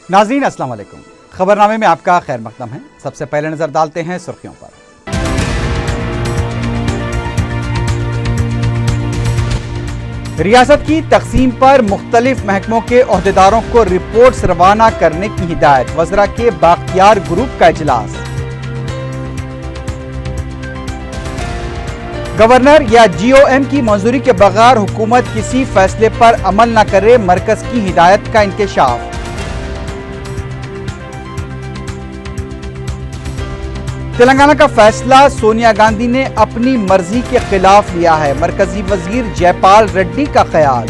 नाज़रीन अस्सलाम वालेकुम। खबरनामे में आपका खैर मकदम है। सबसे पहले नजर डालते हैं सुर्खियों पर। रियासत की तकसीम पर मुख्तलिफ महकमों के ओहदेदारों को रिपोर्ट्स रवाना करने की हिदायत, वज़रा के बाख्तियार ग्रुप का इजलास। गवर्नर या जीओएम की मंजूरी के बगैर हुकूमत किसी फैसले पर अमल न करे, मरकज की हिदायत का इंकशाफ। तेलंगाना का फैसला सोनिया गांधी ने अपनी मर्जी के खिलाफ लिया है, मरकजी वजीर जयपाल रेड्डी का ख्याल।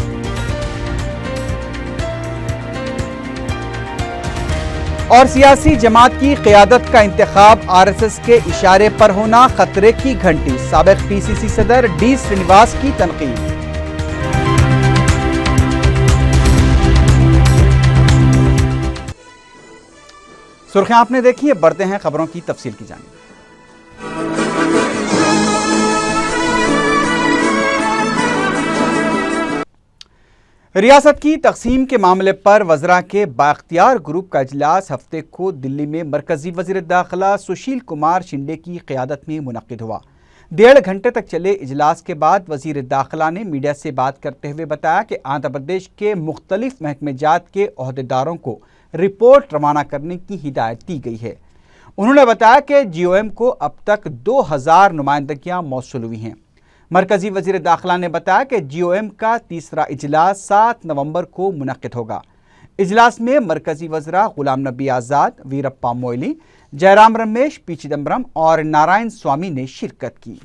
और सियासी जमात की क़यादत का इंतखाब आरएसएस के इशारे पर होना खतरे की घंटी, साबिक पीसीसी सदर डी श्रीनिवास की तनकीद। सुर्खियां आपने देखी है, बढ़ते हैं खबरों की तफसील की जानिब। रियासत की तकसीम के मामले पर वज़रा के बाख्तियार ग्रुप का इजलास हफ्ते को दिल्ली में मरकजी वज़ीर दाखिला सुशील कुमार शिंदे की क़यादत में मुनक़्क़िद हुआ। 1.5 घंटे तक चले इजलास के बाद वज़ीर दाखिला ने मीडिया से बात करते हुए बताया कि आंध्र प्रदेश के मुख्तलिफ महकमे जात के ओहदेदारों को रिपोर्ट रवाना करने की हिदायत दी गई है। उन्होंने बताया कि जीओएम को अब तक 2000 नुमाइंदगियां मौसूल हुई हैं। मरकजी वजीर दाखिला ने बताया कि जीओएम का तीसरा इजलास 7 नवंबर को मुनक़्क़िद होगा। इजलास में मरकजी वज़रा गुलाम नबी आज़ाद, वीरप्पा मोइली, जयराम रमेश, पी चिदम्बरम और नारायण स्वामी ने शिरकत की।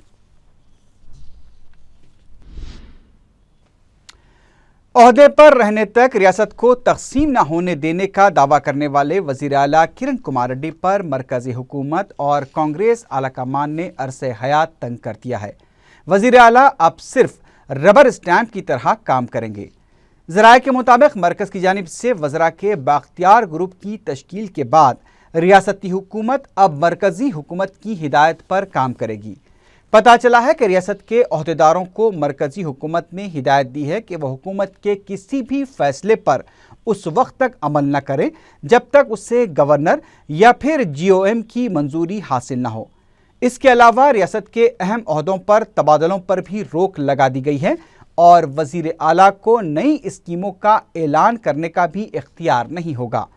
ओहदे पर रहने तक रियासत को तकसीम न होने देने का दावा करने वाले वज़ीर आला किरण कुमार रेड्डी पर मरकजी हुकूमत और कांग्रेस आला कमान ने अरसे हयात तंग कर दिया है। वज़ीर आला अब सिर्फ रबर स्टैंप की तरह काम करेंगे। ज़राए के मुताबिक मरकज़ की जानिब से वज़रा के बाख्तियार ग्रुप की तश्कील के बाद रियासती हुकूमत अब मरकजी हुकूमत की हिदायत पर काम करेगी। पता चला है कि रियासत के ओहदेदारों को मरकजी हुकूमत ने हिदायत दी है कि वह हुकूमत के किसी भी फैसले पर उस वक्त तक अमल न करे जब तक उससे गवर्नर या फिर जीओएम की मंजूरी हासिल न हो। इसके अलावा रियासत के अहम ओहदों पर तबादलों पर भी रोक लगा दी गई है और वज़ीर आला को नई स्कीमों का ऐलान करने का भी इख्तियार नहीं होगा।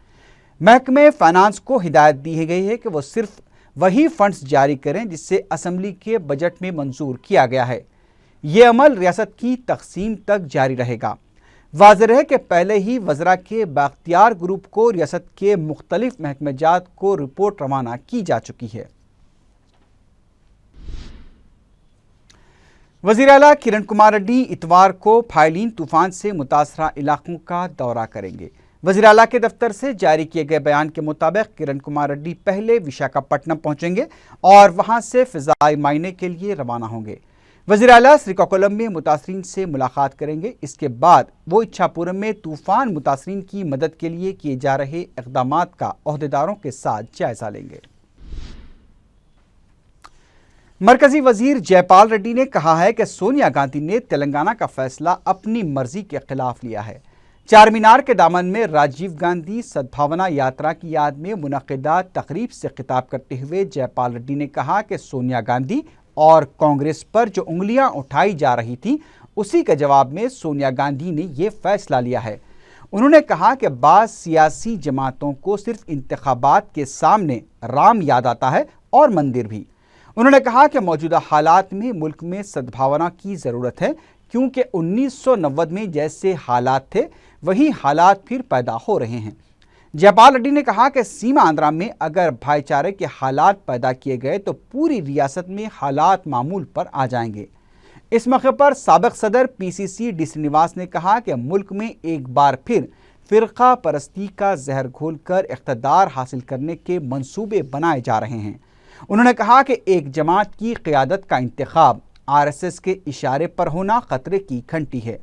महकमे फाइनेंस को हिदायत दी गई है कि वो सिर्फ वही फंड्स जारी करें जिससे असम्बली के बजट में मंजूर किया गया है। ये अमल रियासत की तकसीम तक जारी रहेगा। वाज़ेह है कि पहले ही वज़रा के बाख्तियार ग्रुप को रियासत के मुख्तलिफ महकमे जात को रिपोर्ट रवाना की जा चुकी है। वज़ीर आला किरण कुमार रेड्डी इतवार को फाइलिन तूफान से मुतासरा इलाकों का दौरा करेंगे। वज़ीर आला के दफ्तर से जारी किए गए बयान के मुताबिक किरण कुमार रेड्डी पहले विशाखापट्टनम पहुंचेंगे और वहां से फ़िज़ाई मायने के लिए रवाना होंगे। वज़ीर आला श्रीकाकुलम में मुतासरीन से मुलाकात करेंगे। इसके बाद वो इच्छापुरम में तूफान मुतासरीन की मदद के लिए किए जा रहे इक़दामात का ओहदेदारों के साथ जायजा लेंगे। मरकजी वजीर जयपाल रेड्डी ने कहा है कि सोनिया गांधी ने तेलंगाना का फैसला अपनी मर्जी के खिलाफ लिया है। चार मीनार के दामन में राजीव गांधी सद्भावना यात्रा की याद में मुनक़्क़िदा तकरीब से खिताब करते हुए जयपाल रेड्डी ने कहा कि सोनिया गांधी और कांग्रेस पर जो उंगलियां उठाई जा रही थी उसी के जवाब में सोनिया गांधी ने यह फैसला लिया है। उन्होंने कहा कि बाज़ सियासी जमातों को सिर्फ इंतखाबात के सामने राम याद आता है और मंदिर भी। उन्होंने कहा कि मौजूदा हालात में मुल्क में सद्भावना की ज़रूरत है क्योंकि 1990 में जैसे हालात थे वही हालात फिर पैदा हो रहे हैं। जयपाल रेड्डी ने कहा कि सीमा आंध्रा में अगर भाईचारे के हालात पैदा किए गए तो पूरी रियासत में हालात मामूल पर आ जाएंगे। इस मौके पर साबिक सदर पीसीसी डी श्रीनिवास ने कहा कि मुल्क में एक बार फिर फ़िरक़ा परस्ती का जहर घोलकर इक़्तिदार हासिल करने के मंसूबे बनाए जा रहे हैं। उन्होंने कहा कि एक जमात की क़यादत का इंतखाब आरएसएस के इशारे पर होना खतरे की घंटी है।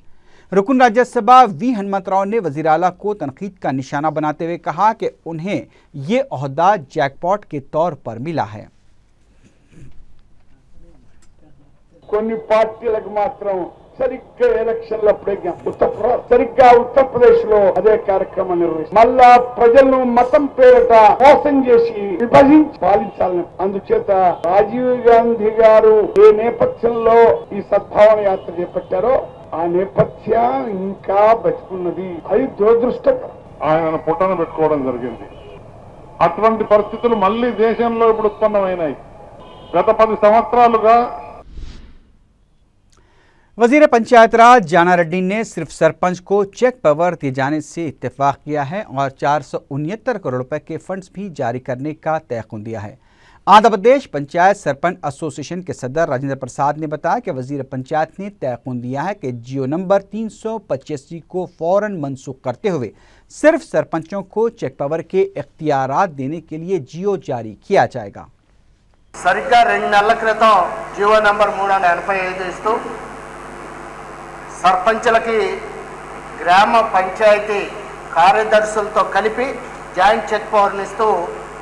रुकन राज्यसभा वी हनुमंतराव ने वज़ीर आला को तनकीद का निशाना बनाते हुए कहा कि उन्हें ये ओहदा जैकपॉट के तौर पर मिला है। కొన్ని పార్టీలకు మాత్రం సరిగ్గా ఎలక్షన్లు అప్పుడే సరిగ్గా ఉత్తరప్రదేశ్ లో అదే కార్యక్రమం నిర్వహిస్తారు. మళ్ళా ప్రజలను మతం పేరిట మోసం చేసి విభజించి పాలించాలని. అందుచేత రాజీవ్ గాంధీ గారు ఏ నేపథ్యంలో ఈ సద్భావన యాత్ర చేపట్టారో ఆ నేపథ్యం ఇంకా బతుకున్నది. అది దురదృష్టకరం. ఆయనను పుట్టన పెట్టుకోవడం జరిగింది. అటువంటి పరిస్థితులు మళ్లీ దేశంలో ఇప్పుడు ఉత్పన్నమైనాయి. గత 10 సంవత్సరాలుగా वजीर पंचायत राज जाना रेड्डी ने सिर्फ सरपंच को चेक पावर दिए जाने से इत्तेफाक किया है और 469 करोड़ रुपए के फंड्स भी जारी करने का तयक़ुन दिया है। आंध्र प्रदेश पंचायत सरपंच एसोसिएशन के सदर राजेंद्र प्रसाद ने बताया कि वजीर पंचायत ने तयक़ुन दिया है कि जियो नंबर 385 को फौरन मनसूख करते हुए सिर्फ सरपंचों को चेक पावर के इख्तियारात देने के लिए जियो जारी किया जाएगा। సరిగ్గా 2 నెలల క్రితం జియో నంబర్ 385 ఇస్తూ సర్పంచులకి గ్రామ పంచాయతీ కార్యదర్శులతో కలిపి జాయింట్ చెక్ పవర్ని ఇస్తూ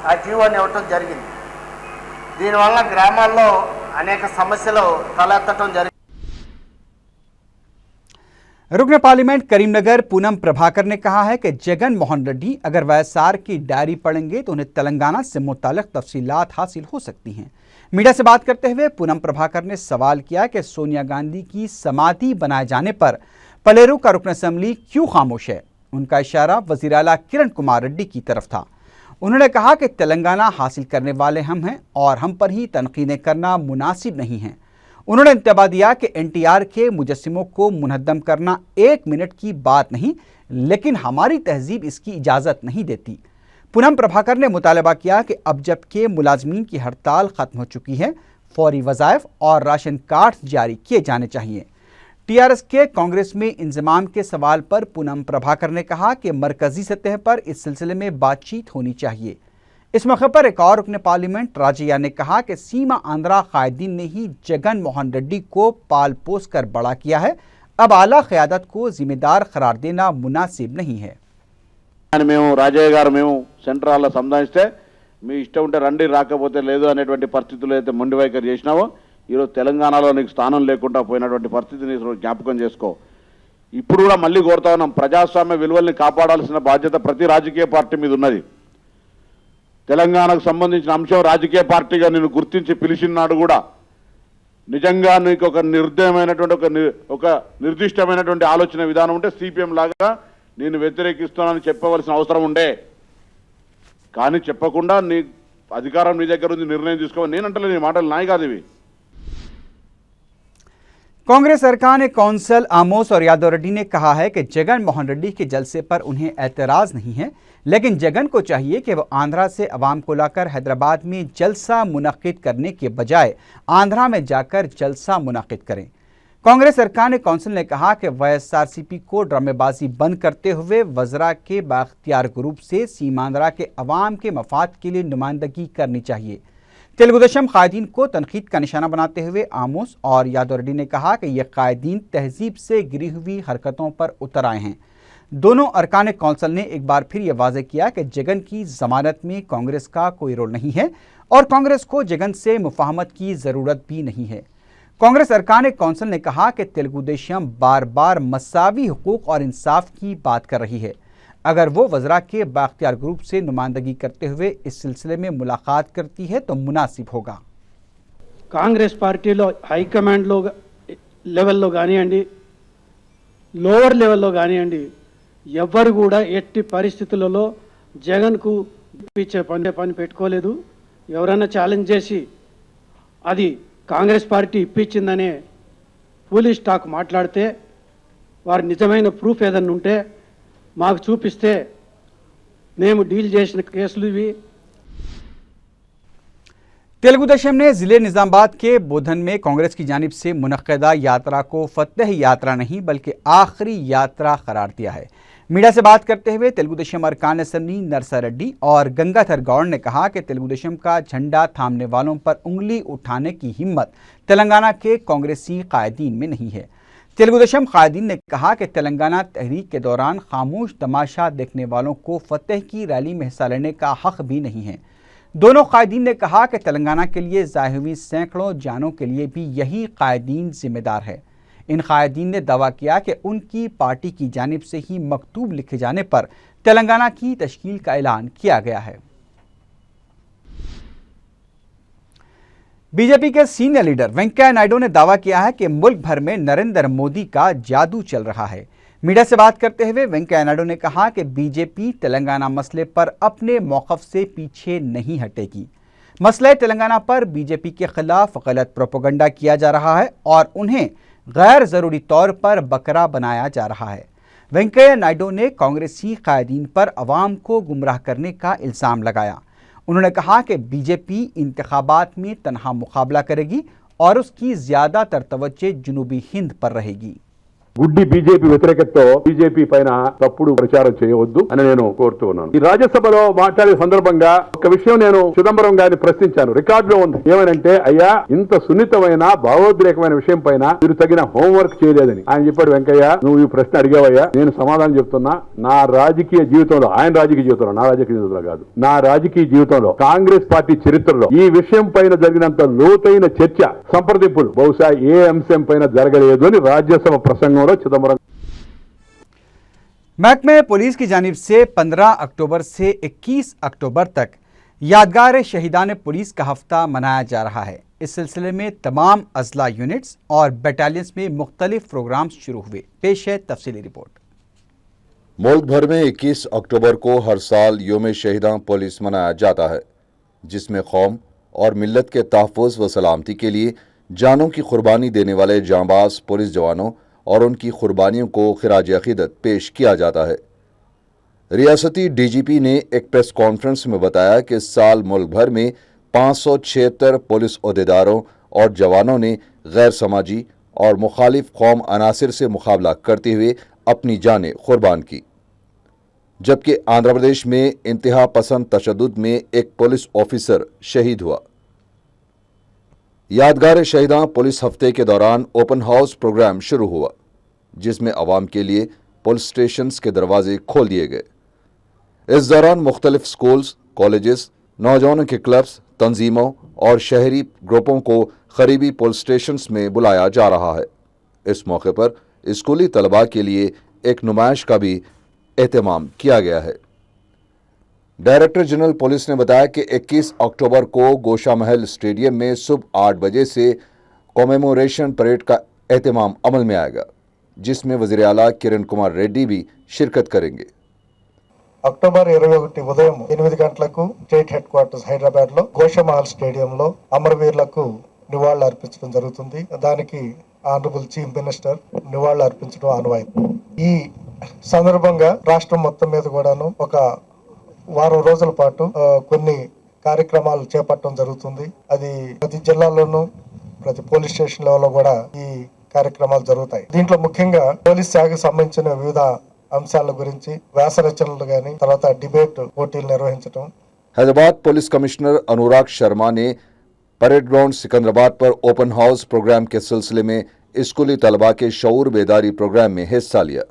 ఆ జీవోని ఇవ్వటం జరిగింది. దీనివల్ల గ్రామాల్లో అనేక సమస్యలు తలెత్తడం జరిగింది. रुकन पार्लियामेंट करीमनगर पूनम प्रभाकर ने कहा है कि जगन मोहन रेड्डी अगर वाईएसआर की डायरी पढ़ेंगे तो उन्हें तेलंगाना से मुताल्लिक तफसीलात हासिल हो सकती हैं। मीडिया से बात करते हुए पूनम प्रभाकर ने सवाल किया कि सोनिया गांधी की समाधि बनाए जाने पर पलेरू का रुकन असेंबली क्यों खामोश है। उनका इशारा वज़ीर आला किरण कुमार रेड्डी की तरफ था। उन्होंने कहा कि तेलंगाना हासिल करने वाले हम हैं और हम पर ही तनकीदें करना मुनासिब नहीं है। उन्होंने इंतबा दिया कि एनटीआर के मुजस्सिमों को मुनहद्दम करना 1 मिनट की बात नहीं, लेकिन हमारी तहजीब इसकी इजाज़त नहीं देती। पूनम प्रभाकर ने मुतालबा किया कि अब जबकि मुलाजमीन की हड़ताल ख़त्म हो चुकी है, फौरी वज़ाइफ और राशन कार्ड जारी किए जाने चाहिए। टीआरएस के कांग्रेस में इंजमाम के सवाल पर पूनम प्रभाकर ने कहा कि मरकज़ी सतह पर इस सिलसिले में बातचीत होनी चाहिए। इस मौके पर एक और रुकन पार्लियामेंट राजैया ने कहा कि सीमा आंध्रा कायदीन ने ही जगन मोहन रेड्डी को पाल पोस कर बड़ा किया है, अब आला क़यादत को जिम्मेदार करार देना मुनासिब नहीं है। మేము రాజయ్య గారు మేము సెంట్రల్లో సంధానిస్తే మీ ఇష్టం ఉంటే రండి, రాకపోతే లేదు అనేటువంటి పరిస్థితులు అయితే మొండి వైఖరి చేసినావో ఈరోజు తెలంగాణలో నీకు స్థానం లేకుండా పోయినటువంటి పరిస్థితిని జ్ఞాపకం చేసుకో. ఇప్పుడు కూడా మళ్ళీ కోరుతా ఉన్నాం, ప్రజాస్వామ్య విలువల్ని కాపాడాల్సిన బాధ్యత ప్రతి రాజకీయ పార్టీ మీద ఉన్నది. తెలంగాణకు సంబంధించిన అంశం రాజకీయ పార్టీగా నేను గుర్తించి పిలిచినాడు కూడా నిజంగా నీకు ఒక నిర్దయమైనటువంటి ఒక నిర్దిష్టమైనటువంటి ఆలోచన విధానం ఉంటే సిపిఎం లాగా నేను వ్యతిరేకిస్తున్నానని చెప్పవలసిన అవసరం ఉండే. కానీ చెప్పకుండా నీ అధికారం నీ దగ్గర ఉంది, నిర్ణయం తీసుకోవాలి. నేనంటలే, నీ మాటలు నాయి కాదు ఇవి. कांग्रेस अरकान कौंसल आमोस और यादव रेड्डी ने कहा है कि जगन मोहन रेड्डी के जलसे पर उन्हें एतराज़ नहीं है, लेकिन जगन को चाहिए कि वो आंध्रा से अवाम को लाकर हैदराबाद में जलसा मुनक्किद करने के बजाय आंध्रा में जाकर जलसा मुनक्किद करें। कांग्रेस अरकान कौंसिल ने कहा कि वाईएसआरसीपी को ड्रामेबाजी बंद करते हुए वज़रा के बाख्तियार ग्रुप से सीमांध्रा के अवाम के मफाद के लिए नुमाइंदगी करनी चाहिए। तेलुगुदेशम कायदीन को तनकीद का निशाना बनाते हुए आमोस और यादव रेड्डी ने कहा कि यह कायदीन तहजीब से गिरी हुई हरकतों पर उतर आए हैं। दोनों अरकान कौंसिल ने एक बार फिर यह वाज़ेह किया कि जगन की ज़मानत में कांग्रेस का कोई रोल नहीं है और कांग्रेस को जगन से मुफाहमत की ज़रूरत भी नहीं है। कांग्रेस अरकान कौंसिल ने कहा कि तेलुगुदेशम बार बार मसावी हुकूक और इंसाफ की बात कर रही है। अगर वो वज़रा के बाख्तियार ग्रुप से नुमाइंदगी करते हुए इस सिलसिले में मुलाकात करती है तो मुनासिब होगा। కాంగ్రెస్ పార్టీలో హైకమాండ్లో లెవెల్లో కానివ్వండి, లోవర్ లెవెల్లో కానివ్వండి, ఎవ్వరు కూడా ఎట్టి పరిస్థితులలో జగన్కు ఇచ్చే పని పెట్టుకోలేదు. ఎవరైనా ఛాలెంజ్ చేసి అది కాంగ్రెస్ పార్టీ ఇప్పించిందనే పోలీస్ టాక్ మాట్లాడితే వారి నిజమైన ప్రూఫ్ ఏదన్నా ఉంటే మాకు చూపిస్తే మేము డీల్ చేసిన కేసులు ఇవి. तेलुगुदेशम ने ज़िले निज़ामाबाद के बोधन में कांग्रेस की जानिब से मुनक्किदा यात्रा को फतेह यात्रा नहीं बल्कि आखिरी यात्रा करार दिया है। मीडिया से बात करते हुए तेलुगुदेशम अरकान असेंबली नरसा रेड्डी और गंगाधर गौड़ ने कहा कि तेलुगुदेशम का झंडा थामने वालों पर उंगली उठाने की हिम्मत तेलंगाना के कांग्रेसी कायदीन में नहीं है। तेलुगुदेशम कायदीन ने कहा कि तेलंगाना तहरीक के दौरान खामोश तमाशा देखने वालों को फतेह की रैली में हिस्सा लेने का हक भी नहीं है। दोनों कायदीन ने कहा कि तेलंगाना के लिए ज़ाहिर हुई सैकड़ों जानों के लिए भी यही कायदीन जिम्मेदार है। ان قائدین نے دعویٰ کیا کہ ان کی پارٹی کی جانب سے ہی مکتوب لکھے جانے پر تلنگانہ کی تشکیل کا اعلان کیا گیا ہے۔ بی جے پی کے سینئر لیڈر وینکیا نائیڈو نے دعویٰ کیا ہے کہ ملک بھر میں نریندر مودی کا جادو چل رہا ہے۔ میڈیا سے بات کرتے ہوئے وینکیا نائیڈو نے کہا کہ بی جے پی تلنگانہ مسئلے پر اپنے موقف سے پیچھے نہیں ہٹے گی۔ مسئلہ تلنگانہ پر بی جے پی کے خلاف غلط پروپیگنڈا کیا جا رہا ہے اور انہیں غیر ضروری طور پر بکرا بنایا جا رہا ہے۔ وینکیا نائیڈو نے کانگریسی قائدین پر عوام کو گمراہ کرنے کا الزام لگایا۔ انہوں نے کہا کہ بی جے پی انتخابات میں تنہا مقابلہ کرے گی اور اس کی زیادہ تر توجہ جنوبی ہند پر رہے گی۔ గుడ్డి బీజేపీ వ్యతిరేకతతో బీజేపీ పైన తప్పుడు ప్రచారం చేయవద్దు అని నేను కోరుతూ ఉన్నాను। ఈ రాజ్యసభలో మాట్లాడే సందర్భంగా ఒక విషయం నేను చిదంబరం గారిని ప్రశ్నించాను, రికార్డులో ఉంది। ఏమనంటే, అయ్యా ఇంత సున్నితమైన భావోద్రేకమైన విషయం పైన మీరు తగిన హోంవర్క్ చేయలేదని ఆయన చెప్పాడు। వెంకయ్య, నువ్వు ఈ ప్రశ్న అడిగావయ్యా, నేను సమాధానం చెప్తున్నా। నా రాజకీయ జీవితంలో, ఆయన రాజకీయ జీవితంలో, నా రాజకీయ జీవితంలో కాదు, నా రాజకీయ జీవితంలో కాంగ్రెస్ పార్టీ చరిత్రలో ఈ విషయం పైన జరిగినంత లోతైన చర్చ, సంప్రదింపులు బహుశా ఏ అంశం పైన జరగలేదు అని రాజ్యసభ ప్రసంగంలో చిదంబరం। महकमे पुलिस की जानिब से 15 अक्टूबर से 21 अक्टूबर तक यादगार शहीदान पुलिस का हफ्ता मनाया जा रहा है। इस सिलसिले में तमाम अजला यूनिट्स और बटालियंस में मुख्तलिफ प्रोग्राम्स शुरू हुए। पेश है तफसीली रिपोर्ट। मुल्क भर में 21 अक्टूबर को हर साल योम शहीदान पुलिस मनाया जाता है, जिसमें कौम और मिल्लत के तहफ़्फ़ुज़ व सलामती के लिए जानों की कुर्बानी देने वाले जांबाज पुलिस जवानों और उनकी कुर्बानियों को खिराज अक़ीदत पेश किया जाता है। रियासती डीजीपी ने एक प्रेस कॉन्फ्रेंस में बताया कि इस साल मुल्क भर में 576 पुलिस ओहदेदारों और जवानों ने गैर समाजी और मुखालिफ कौम अनासिर से मुकाबला करते हुए अपनी जानें कुर्बान की, जबकि आंध्र प्रदेश में इंतहा पसंद तशद्दुद में एक पुलिस ऑफिसर शहीद हुआ। यादगार शहीदान पुलिस हफ्ते के दौरान ओपन हाउस प्रोग्राम शुरू हुआ, जिसमें अवाम के लिए पुलिस स्टेशंस के दरवाजे खोल दिए गए। इस दौरान मुख्तलिफ स्कूल्स, कॉलेजेस, नौजवानों के क्लब्स, तंजीमों और शहरी ग्रुपों को करीबी पुलिस स्टेशंस में बुलाया जा रहा है। इस मौके पर स्कूली तलबा के लिए एक नुमाइश का भी एहतमाम किया गया है। डायरेक्टर जनरल पुलिस ने बताया कि 21 अक्टूबर को गोशा महल स्टेडियम में सुबह 8 बजे से कॉमेमोरेशन परेड का एहतमाम अमल में आएगा, जिसमें वज़ीर आला किरण कुमार रेड्डी भी शिरकत करेंगे। అక్టోబర్ 21 ఉదయం 8 గంటలకు స్టేట్ హెడ్ క్వార్టర్స్ హైదరాబాద్ లో గోషమహల్ స్టేడియంలో అమరవీరులకు నివాళులు అర్పించడం జరుగుతుంది। దానికి ఆనరబుల్ చీఫ్ మినిస్టర్ నివాళులు అర్పించడం ఆనవాయితీ। ఈ సందర్భంగా రాష్ట్రం మొత్తం మీద కూడాను ఒక వారం రోజుల పాటు కొన్ని కార్యక్రమాలు చేపట్టడం జరుగుతుంది। అది ప్రతి జిల్లాలోనూ ప్రతి పోలీస్ స్టేషన్ లెవెల్లో కూడా ఈ కార్యక్రమాలు జరుగుతాయి। దీంట్లో ముఖ్యంగా పోలీస్ శాఖకు సంబంధించిన వివిధ అంశాల గురించి వ్యాస రచనలు గాని తర్వాత డిబేట్ పోటీలు నిర్వహించడం। हैदराबाद पुलिस कमिश्नर अनुराग शर्मा ने परेड ग्राउंड सिकंदराबाद पर ओपन हाउस प्रोग्राम के सिलसिले में स्कूली तलबा के शऊर बेदारी प्रोग्राम में हिस्सा लिया।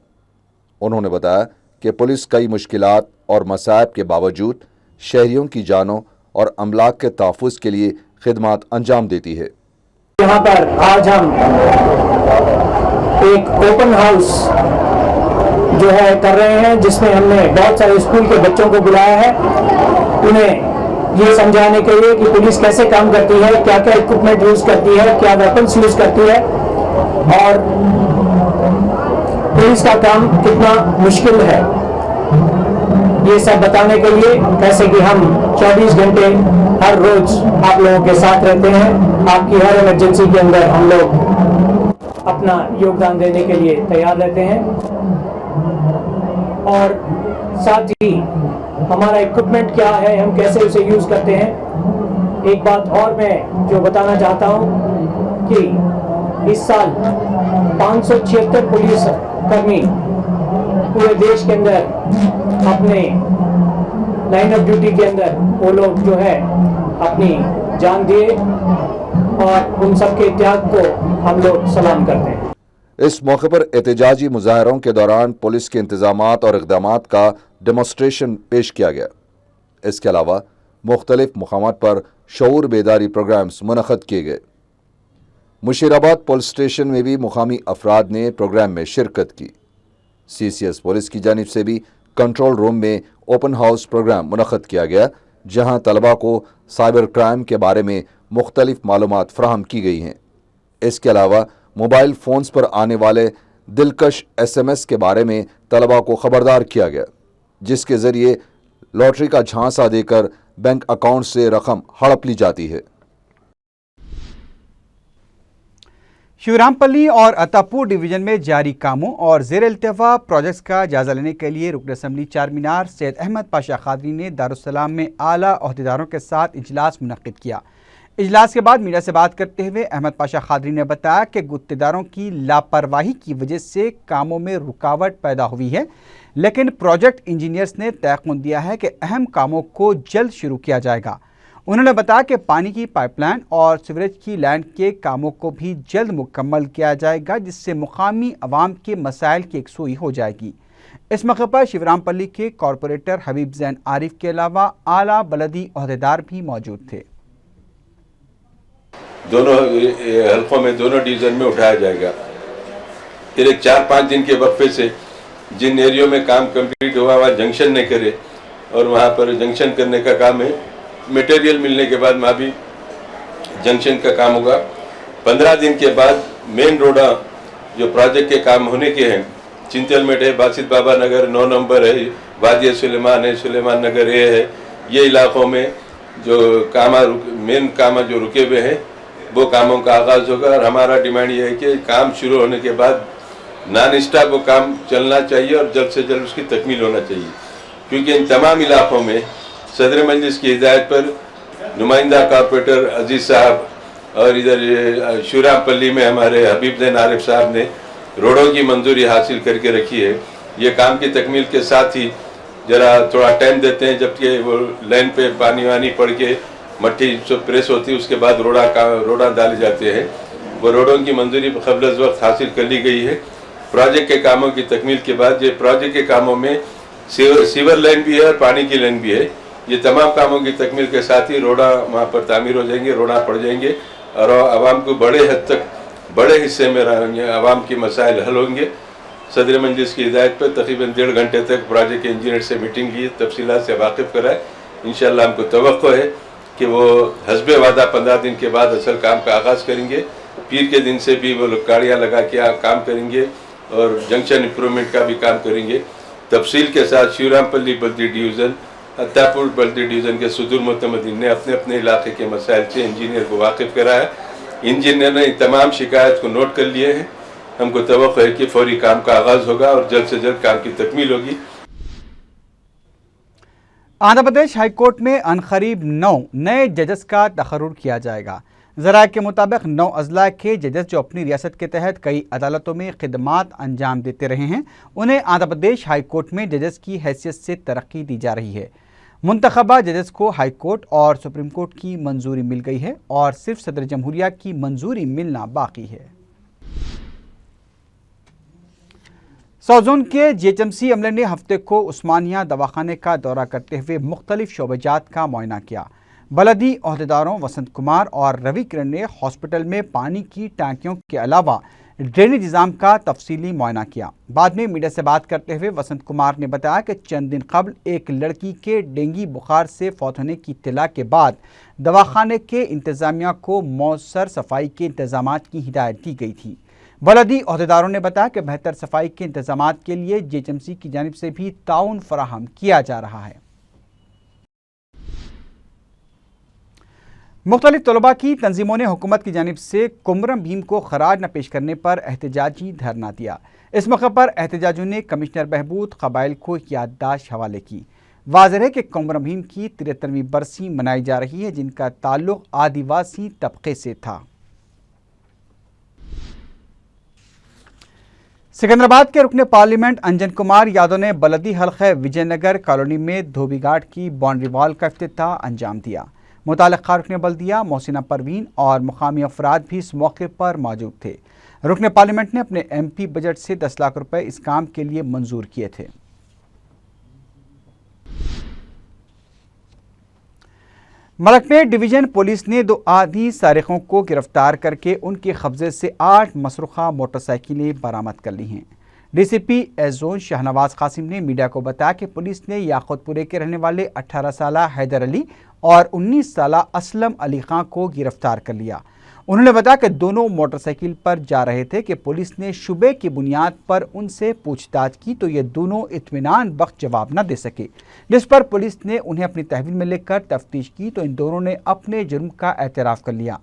उन्होंने बताया कि पुलिस कई मुश्किलात और मसाइब के बावजूद शहरियों की जानों और अमलाक के तहफ़्फ़ुज़ के लिए खिदमात अंजाम देती है। यहाँ पर आज हम एक ओपन हाउस जो है कर रहे हैं, जिसमें हमने बहुत सारे स्कूल के बच्चों को बुलाया है, उन्हें ये समझाने के लिए कि पुलिस कैसे काम करती है, क्या क्या इक्विपमेंट यूज करती है, क्या वेपन्स यूज करती है और पुलिस का काम कितना मुश्किल है, ये सब बताने के लिए कैसे कि हम 24 घंटे हर रोज आप लोगों के साथ रहते हैं। आपकी हर इमरजेंसी के अंदर हम लोग अपना योगदान देने के लिए तैयार रहते हैं और साथ ही हमारा इक्विपमेंट क्या है, हम कैसे उसे यूज करते हैं। एक बात और मैं जो बताना चाहता हूँ कि इस साल 576 पुलिस कर्मी पूरे देश के अंदर अपने लाइन ऑफ ड्यूटी के अंदर वो लोग जो है अपनी जान दिए और उन सब के त्याग को हम लोग सलाम करते हैं। इस मौके पर एहतजाजी मुजाहरों के दौरान पुलिस के इंतजामात और इक़दामात का डेमोस्ट्रेशन पेश किया गया। इसके अलावा मुख्तलिफ मुकामात पर शऊर बेदारी प्रोग्राम्स मुनक़द किए गए। मुशीराबाद पुलिस स्टेशन में भी मुकामी अफराद ने प्रोग्राम में शिरकत की। CCS पुलिस की जानिब से भी कंट्रोल रूम में ओपन हाउस प्रोग्राम मुनक़्क़द किया गया, जहां तलबा को साइबर क्राइम के बारे में मुख्तलिफ मालूमात फराहम की गई हैं। इसके अलावा मोबाइल फ़ोन्स पर आने वाले दिलकश SMS के बारे में तलबा को ख़बरदार किया गया, जिसके ज़रिए लॉटरी का झांसा देकर बैंक अकाउंट से रकम हड़प ली जाती है। शिवरामपल्ली और अतापुर डिवीजन में जारी कामों और ज़ेर इल्तिफा प्रोजेक्ट्स का जायजा लेने के लिए रुकन असम्बली चारमीनार सैयद अहमद पाशा खादरी ने दारुस्सलाम में आला ओहदेदारों के साथ इजलास मुनक्किद किया। इजलास के बाद मीडिया से बात करते हुए अहमद पाशा खादरी ने बताया कि गुत्तेदारों की लापरवाही की वजह से कामों में रुकावट पैदा हुई है, लेकिन प्रोजेक्ट इंजीनियर्स ने तयक़ुन दिया है कि अहम कामों को जल्द शुरू किया जाएगा। उन्होंने बताया कि पानी की पाइपलाइन और सीवरेज की लाइन के कामों को भी जल्द मुकम्मल किया जाएगा, जिससे मुकामी अवाम के मसाइल की यकसुई हो जाएगी। इस मौके पर शिवरामपल्ली के कॉरपोरेटर हबीब ज़ैन आरिफ के अलावा आला बलदी ओहदेदार भी मौजूद थे। दोनों हल्कों में, दोनों डिवीज़न में उठाया जाएगा। फिर एक 4-5 दिन के वक्फे से जिन एरियो में काम कंप्लीट हुआ वहाँ जंक्शन नहीं करे और वहाँ पर जंक्शन करने का काम है। मटेरियल मिलने के बाद वहाँ भी जंक्शन का काम होगा। 15 दिन के बाद मेन रोडा जो प्रोजेक्ट के काम होने के हैं, चिंतलमेट है, बासित बाबा नगर 9 नंबर है, वादी सुलेमान है, सुलेमान नगर है, ये इलाकों में जो मेन काम जो रुके हुए हैं वो कामों का आगाज़ होगा। और हमारा डिमांड ये है कि काम शुरू होने के बाद नॉन स्टॉप वो काम चलना चाहिए और जल्द से जल्द उसकी तकमील होना चाहिए, क्योंकि इन तमाम इलाकों में सदर मजलिस की हिदायत पर नुमाइंदा कॉर्पोरेटर अजीज़ साहब और इधर शिवरामपल्ली में हमारे हबीब ज़ैन आरिफ साहब ने रोडों की मंजूरी हासिल करके रखी है। ये काम की तकमील के साथ ही ज़रा थोड़ा टाइम देते हैं, जबकि वो लाइन पे पानी वानी पड़ के मट्टी जो प्रेस होती है उसके बाद रोड़ा डाले जाते हैं। वो रोडों की मंजूरी क़ब्ल वक्त हासिल कर ली गई है। प्रोजेक्ट के कामों की तकमील के बाद ये प्रोजेक्ट के कामों में सीवर लाइन भी है और पानी की लाइन भी है। ये तमाम कामों की तकमील के साथ ही रोड़ा वहाँ पर तामीर हो जाएंगे, रोड़ा पड़ जाएंगे और आवाम को बड़े हद तक, बड़े हिस्से में आवाम के मसाइल हल होंगे। सदर मजलिस की हिदायत पर तकरीबन 1.5 घंटे तक प्रोजेक्ट के इंजीनियर से मीटिंग की, तफसीलात से वाकिफ़ कराए। इंशाअल्लाह हमको तवक्को है कि वो हस्बे वादा 15 दिन के बाद असल काम का आगाज़ करेंगे। पीर के दिन से भी वो लोग गाड़ियाँ लगा के काम करेंगे और जंक्शन इम्प्रूवमेंट का भी काम करेंगे। तफसील के साथ शिवरामपल्ली बल्दी डिवीज़न, अत्तापुर बल्दी डिवीज़न के सदुर मुतमदीन ने अपने अपने इलाके के मसाइल से इंजीनियर को वाकिफ़ कराया। इंजीनियर ने तमाम शिकायत को नोट कर लिए हैं। हमको तवक्को है कि फौरी काम का आगाज़ होगा और जल्द से जल्द काम की तकमील होगी। आंध्र प्रदेश हाई कोर्ट में अनकरीब 9 नए जजेस का तखर्रुर किया जाएगा। ज़राए के मुताबिक 9 अजला के जजेस जो अपनी रियासत के तहत कई अदालतों में खिदमात अंजाम देते रहे हैं, उन्हें आंध्र प्रदेश हाई कोर्ट में जजेस की हैसियत से तरक्की दी जा रही है। मुंतखबा जजेस को हाई कोर्ट और सुप्रीम कोर्ट की मंजूरी मिल गई है और सिर्फ सदर जमहूरिया की मंजूरी मिलना बाकी है। सौजोन के GHMC अमले ने हफ्ते को उस्मानिया दवाखाने का दौरा करते हुए मुख्तलिफ शोबेजात का मुआयना किया। बलदी ओहदेदारों वसंत कुमार और रवि किरण ने हॉस्पिटल में पानी की टैंकियों के अलावा ड्रेनेज निज़ाम का तफसीली मुआयना किया। बाद में मीडिया से बात करते हुए वसंत कुमार ने बताया कि चंद दिन कबल एक लड़की के डेंगू बुखार से फौत होने की इत्तला के बाद दवाखाने के इंतज़ामिया को मौसर सफाई के इंतजामात की हिदायत दी गई थी। बलदी ओहदेदारों ने बताया कि बेहतर सफाई के इंतजामात के लिए GHMC की जानिब से भी ताउन फराहम किया जा रहा है। मुख्तलिफ तलबा की तंजीमों ने हुकूमत की जानिब से कुमरम भीम को खराज न पेश करने पर एहतजाजी धरना दिया। इस मौके पर एहतजाजियों ने कमिश्नर बहबूद कबाइल को याददाश्त हवाले की। वाज़ेह है कि कुमरम भीम की 73वीं बरसी मनाई जा रही है, जिनका ताल्लुक आदिवासी तबके से था। सिकंदराबाद के रुकने पार्लियामेंट अंजन कुमार यादव ने बलदी हल्के विजयनगर कॉलोनी में धोबी घाट की बाउंड्री वॉल का इफ्तिताह अंजाम दिया। मुतालिका रुकने बल्दिया मोहसिना परवीन और मुकामी अफराद भी इस मौके पर मौजूद थे। रुकने पार्लियामेंट ने अपने MP बजट से 10 लाख रुपए इस काम के लिए मंजूर किए थे। मलकपेट डिवीजन पुलिस ने 2 आधी सारिकों को गिरफ्तार करके उनके कब्जे से 8 मसरूखा मोटरसाइकिलें बरामद कर ली हैं। DCP S zone Shahnawaz Qasim ने मीडिया को बताया कि पुलिस ने याकूतपुरे के रहने वाले 18 साला हैदर अली और 19 साला असलम अली खां को गिरफ्तार कर लिया। उन्होंने बताया कि दोनों मोटरसाइकिल पर जा रहे थे कि पुलिस ने शुबे की बुनियाद पर उनसे पूछताछ की तो ये दोनों इत्मीनान बख्श जवाब न दे सके, जिस पर पुलिस ने उन्हें अपनी तहवील में लेकर तफ्तीश की तो इन दोनों ने अपने जुर्म का एतराफ़ कर लिया।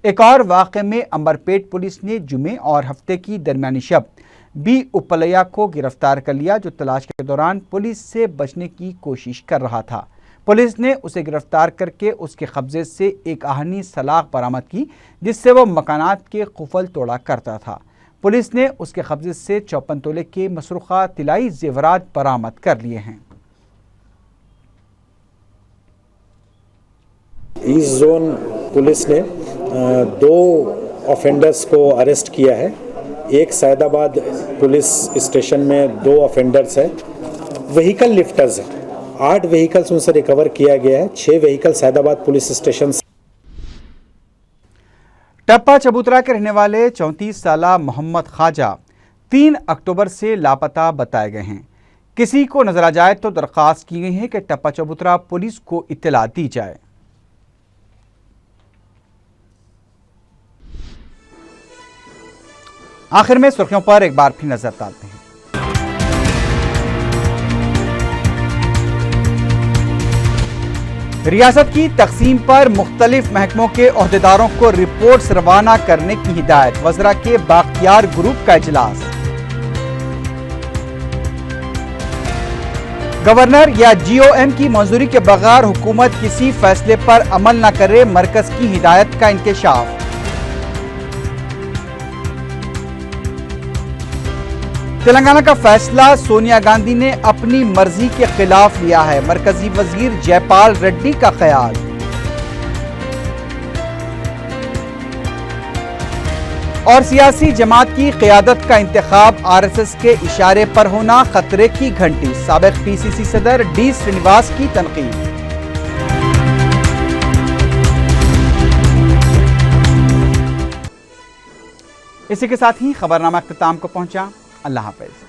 एक और वाक़े में अंबरपेट पुलिस ने जुमे और हफ्ते की दरमियानी शब बी उपलैया को गिरफ्तार कर लिया, जो तलाश के दौरान पुलिस से बचने की कोशिश कर रहा था। पुलिस ने उसे गिरफ्तार करके उसके कब्जे से एक आहनी सलाख बरामद की, जिससे वो मकानात के कुफल तोड़ा करता था। पुलिस ने उसके कब्जे से 54 तोले के मसरूखा तिलाई जेवरात बरामद कर लिए हैं। ईस्ट जोन पुलिस ने 2 ऑफेंडर्स को अरेस्ट किया है। एक सैदाबाद पुलिस स्टेशन में 2 ऑफेंडर्स है, व्हीकल लिफ्टर्स है। 8 व्हीकल्स उनसे रिकवर किया गया है। 6 व्हीकल सैदाबाद पुलिस स्टेशन। टप्पा चबूतरा के रहने वाले 34 साला मोहम्मद ख्वाजा 3 अक्टूबर से लापता बताए गए हैं। किसी को नजर आ जाए तो दरख्वास्त की गई है कि टप्पा चबूतरा पुलिस को इत्तला दी जाए। आखिर में सुर्खियों पर एक बार फिर नजर डालते हैं। रियासत की तकसीम पर मुख्तलिफ महकमों के ओहदेदारों को रिपोर्ट्स रवाना करने की हिदायत, वज़रा के बाख्तियार ग्रुप का इजलास। गवर्नर या जीओएम की मंजूरी के बगैर हुकूमत किसी फैसले पर अमल न करे, मरकज की हिदायत का इंकशाफ। तेलंगाना का फैसला, सोनिया गांधी ने अपनी मर्जी के खिलाफ लिया है, मरकजी वजीर जयपाल रेड्डी का ख्याल। और सियासी जमात की क़यादत का इंतखाब आरएसएस के इशारे पर होना खतरे की घंटी, साबिक पीसीसी सदर डी श्रीनिवास की तनकीद। इसी के साथ ही खबरनामा इख्तिताम को पहुंचा। अल्लाह हाफ़िज़।